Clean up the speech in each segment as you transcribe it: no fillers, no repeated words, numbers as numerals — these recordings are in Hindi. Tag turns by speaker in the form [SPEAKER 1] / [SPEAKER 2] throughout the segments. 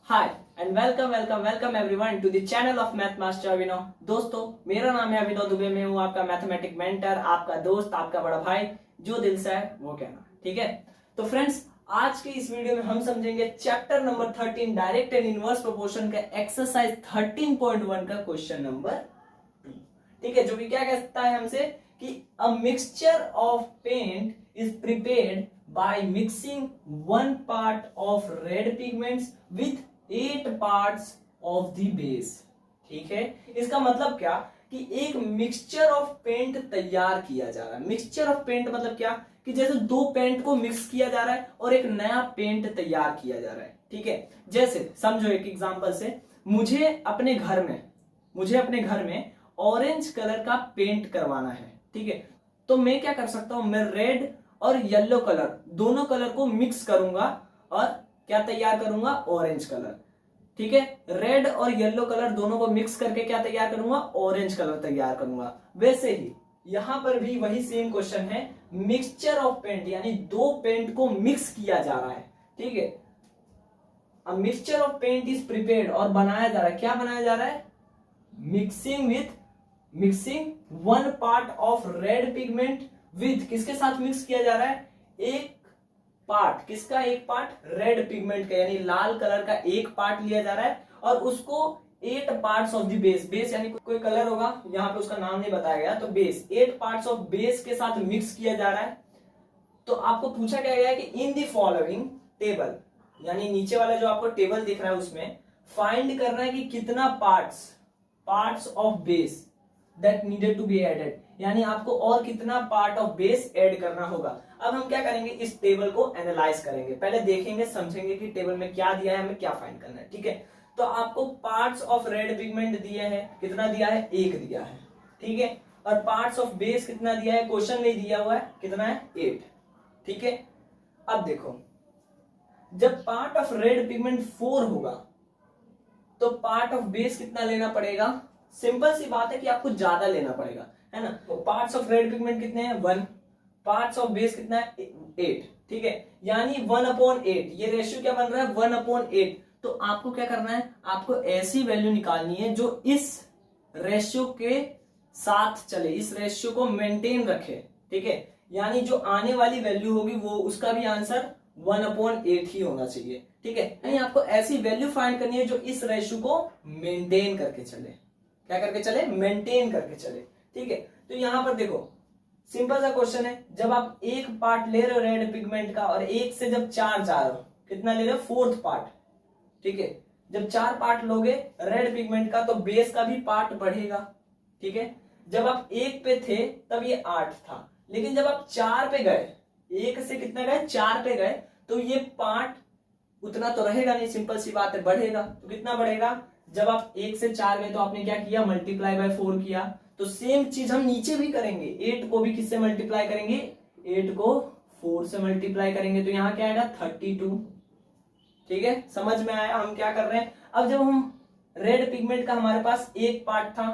[SPEAKER 1] Hi and welcome welcome welcome everyone to the channel of math master Abhinav. दोस्तों, मेरा नाम है अभिनव दुबे। मैं हूं आपका मैथमेटिक मेंटर, आपका दोस्त, आपका बड़ा भाई। जो दिल से है वो कहना, ठीक है। तो फ्रेंड्स, आज की इस वीडियो में हम समझेंगे chapter number 13 direct and inverse proportion का एक्सरसाइज 13.1 का क्वेश्चन नंबर 2, ठीक है। जो कि क्या कहता है हमसे कि a mixture of paint is prepared by mixing 1 part of red pigments with 8 parts of the base, ठीक है। इसका मतलब क्या कि एक मिक्सचर ऑफ पेंट तैयार किया जा रहा है। मिक्सचर ऑफ पेंट मतलब क्या कि जैसे दो पेंट को मिक्स किया जा रहा है और एक नया पेंट तैयार किया जा रहा है, ठीक है। जैसे समझो एक एग्जांपल से, मुझे अपने घर में ऑरेंज कलर का पेंट करवाना है, ठीक है। तो मैं क्या कर सकता हूं, मैं रेड और येलो कलर दोनों कलर को मिक्स करूंगा और क्या तैयार करूंगा, ऑरेंज कलर, ठीक है। रेड और येलो कलर दोनों को मिक्स करके क्या तैयार करूंगा, ऑरेंज कलर तैयार करूंगा। वैसे ही यहां पर भी वही सेम क्वेश्चन है, मिक्सचर ऑफ पेंट यानी दो पेंट को मिक्स किया जा रहा है, ठीक है। A mixture of paint is prepared और बनाया जा रहा है। क्या बनाया जा रहा है, mixing 1 part of red pigment with, किसके साथ मिक्स किया जा रहा है, एक पार्ट, किसका एक पार्ट, रेड पिगमेंट का, यानी लाल कलर का एक पार्ट लिया जा रहा है और उसको 8 पार्ट्स ऑफ द बेस यानी कोई कलर होगा, यहां पे उसका नाम नहीं बताया गया, तो बेस 8 पार्ट्स ऑफ बेस के साथ मिक्स किया जा रहा है। तो आपको पूछा गया है कि इन द फॉलोइंग टेबल, यानी नीचे वाला जो आपको टेबल दिख रहा है उसमें फाइंड करना है कि कितना parts of base that needed to be added, यानी आपको और कितना पार्ट ऑफ बेस ऐड करना होगा। अब हम क्या करेंगे, इस टेबल को एनालाइज करेंगे। पहले देखेंगे, समझेंगे कि टेबल में क्या दिया है, हमें क्या फाइंड करना है, ठीक है। तो आपको पार्ट्स ऑफ रेड पिगमेंट दिया है, कितना दिया है, 1 दिया है, ठीक है। और पार्ट्स ऑफ बेस कितना दिया है, क्वेश्चन में दिया हुआ है, कितना है, 8, ठीक है। अब देखो, जब पार्ट ऑफ रेड पिगमेंट 4 होगा तो पार्ट ऑफ बेस कितना लेना पड़ेगा, सिंपल सी बात है कि आपको ज्यादा लेना पड़ेगा, है ना। तो पार्ट्स ऑफ रेड पिगमेंट कितने हैं, 1, पार्ट्स ऑफ बेस कितना है, 8, ठीक है। यानी 1/8, ये रेशियो क्या बन रहा है, 1/8। तो आपको क्या करना है, आपको ऐसी वैल्यू निकालनी है जो इस रेशियो के साथ चले, इस रेशियो को मेंटेन रखे, ठीक है। यानी जो आने वाली वैल्यू होगी वो उसका भी आंसर 1/8 ही होना चाहिए, ठीक है। यानी आपको ऐसी वैल्यू फाइंड करनी है जो इस रेशियो को मेंटेन करके चले, क्या करके चले, मेंटेन करके चले, ठीक है। तो यहां पर देखो, सिंपल सा क्वेश्चन है, जब आप एक पार्ट ले रहे हो रेड पिगमेंट का और 1 से जब 4 जा रहे हो, कितना ले रहे हो, 4th पार्ट, ठीक है। जब 4 पार्ट लोगे रेड पिगमेंट का तो बेस का भी पार्ट बढ़ेगा, ठीक है। जब आप 1 पे थे तब ये 8 था, लेकिन जब आप 4 पे गए, 1 से कितना गए, 4 पे गए, तो ये पार्ट उतना तो रहेगा नहीं, सिंपल सी बात है, बढ़ेगा। तो कितना बढ़ेगा, जब आप 1 से 4 गए तो आपने क्या किया, मल्टीप्लाई बाय 4 किया। तो सेम चीज हम नीचे भी करेंगे, 8 को भी किससे मल्टीप्लाई करेंगे, 8 को 4 से मल्टीप्लाई करेंगे, तो यहां क्या आएगा, 32, ठीक है। समझ में आया हम क्या कर रहे हैं। अब जब हम रेड पिगमेंट का हमारे पास एक पार्ट था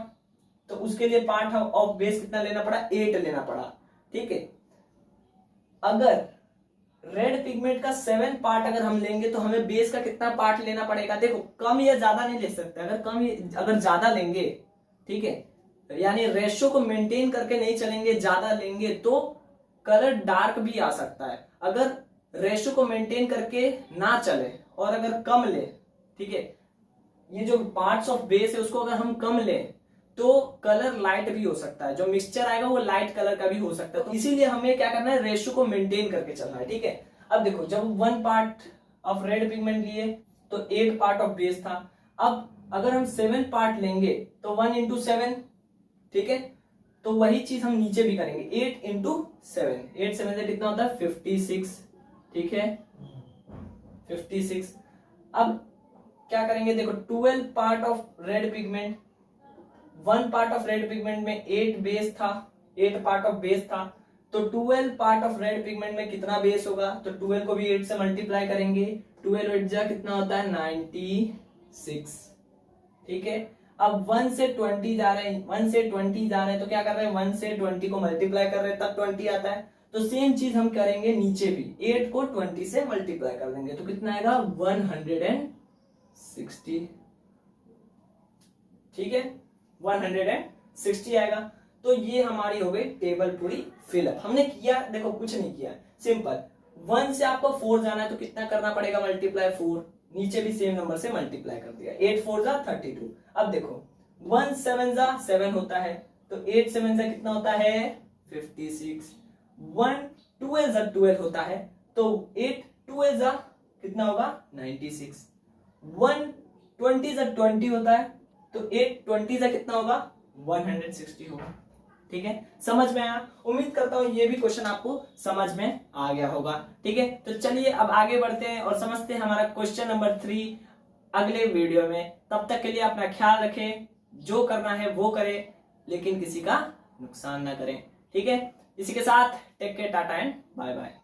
[SPEAKER 1] तो उसके लिए पार्ट ऑफ बेस कितना लेना पड़ा, 8 लेना पड़ा, ठीक है। अगर रेड पिगमेंट का 7 पार्ट अगर हम लेंगे तो हमें बेस का कितना पार्ट लेना पड़ेगा, देखो कम या ज्यादा नहीं ले सकते, अगर ज्यादा लेंगे, ठीक है, यानी रेशियो को मेंटेन करके नहीं चलेंगे, ज्यादा लेंगे तो कलर डार्क भी आ सकता है। अगर रेशियो को मेंटेन करके ना चले और अगर कम ले, ठीक है, ये जो पार्ट्स ऑफ बेस है उसको अगर हम कम लें तो कलर लाइट भी हो सकता है, जो मिक्सचर आएगा वो लाइट कलर का भी हो सकता है। तो इसीलिए हमें क्या करना है, रेशियो को मेंटेन करके चलना है, ठीक है। अब देखो, जब 1 पार्ट ऑफ रेड पिगमेंट लिए तो 8 पार्ट ऑफ बेस था। अब अगर हम 7 पार्ट लेंगे तो 1 into 7, ठीक है। तो वही चीज हम नीचे भी करेंगे, 8 into 7, 8 7 से कितना होता है, 56, ठीक है, 56। अब क्या करेंगे, देखो 12 part of red pigment, 1 part of red pigment में 8 बेस था, 8 पार्ट ऑफ बेस था, तो 12 पार्ट ऑफ रेड पिगमेंट में कितना बेस होगा, तो 12 को भी 8 से मल्टीप्लाई करेंगे, 12 8 जा कितना होता है, 96, ठीक है। अब 1 से 20 जा रहे हैं, 1 से 20 जा रहे हैं तो क्या कर रहे हैं, 1 से 20 को मल्टीप्लाई कर रहे हैं तब 20 आता है। तो सेम चीज हम करेंगे नीचे भी, 8 को 20 से मल्टीप्लाई कर देंगे तो कितना आएगा, 120, 60, ठीक है, 160 आएगा। तो ये हमारी हो गई टेबल पूरी फिलअप। हमने किया, देखो कुछ नहीं किया, सिंपल 1 से आपको 4 जाना है तो कितना करना पड़ेगा, मल्टीप्लाई 4, नीचे भी सेम नंबर से मल्टीप्लाई कर दिया, 8 4 जा 32। अब देखो 1 7 जा 7 होता है, तो 8 7 जा कितना होता है 56, 1 12 जा 12 होता है, तो 8 2 जा कितना होगा 96, 1 20 जा 20 होता है, तो 8 20 जा कितना होगा 160 होगा। ठीक है, समझ में आया? उम्मीद करता हूं ये भी क्वेश्चन आपको समझ में आ गया होगा। ठीक है, तो चलिए अब आगे बढ़ते हैं और समझते हैं हमारा क्वेश्चन नंबर 3 अगले वीडियो में। तब तक के लिए अपना ख्याल रखें, जो करना है वो करें, लेकिन किसी का नुकसान ना करें। ठीक है, इसी के साथ take care, tata and bye bye.